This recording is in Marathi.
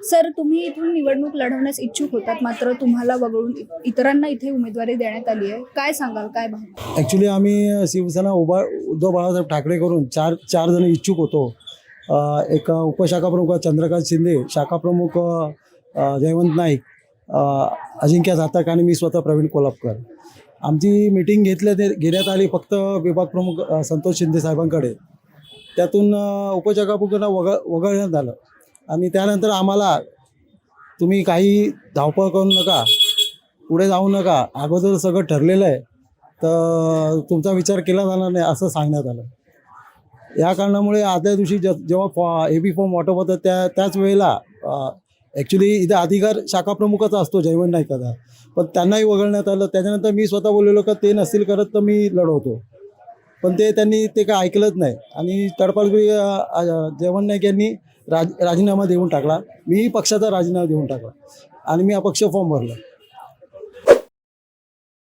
सर, तुम्ही इथून निवडणूक लढवण्यास इच्छुक होतात, मात्र तुम्हाला वगळून इतरांना इथे उमेदवारी देण्यात आली आहे. काय सांगाल, काय भावना? ॲक्च्युली आम्ही शिवसेना उद्धव बाळासाहेब ठाकरे करून चार जण इच्छुक होतो. एक उपशाखा प्रमुख चंद्रकांत शिंदे, शाखा प्रमुख जयवंत नाईक, अजिंक्य जातक आणि मी स्वतः प्रवीण कोल्हापकर. आमची मीटिंग घेण्यात आली फक्त विभाग प्रमुख संतोष शिंदे साहेबांकडे. त्यातून उपशाखा प्रमुखांना वगळण्यात आलं आणि त्यानंतर आम्हाला तुम्ही काही धावपळ करू नका, पुढे जाऊ नका, अगोदर सगळं ठरलेलं आहे, तर तुमचा विचार केला जाणार नाही असं सांगण्यात आलं. या कारणामुळे आदल्या दिवशी जेव्हा AB फॉर्म वाटप होतं त्याच वेळेला ॲक्च्युली इथं अधिकार शाखा प्रमुखाचा असतो जयवंत नाईकाचा, पण त्यांनाही वगळण्यात आलं. त्याच्यानंतर मी स्वतः बोललेलो का ते नसतील करत तर मी लढवतो, पण त्यांनी काय ऐकलंच नाही आणि तडपालगुरी जयवंत नाईक यांनी राजीनामा देऊन टाकला. मीही पक्षाचा राजीनामा देऊन टाकला आणि मी अपक्ष फॉर्म भरला.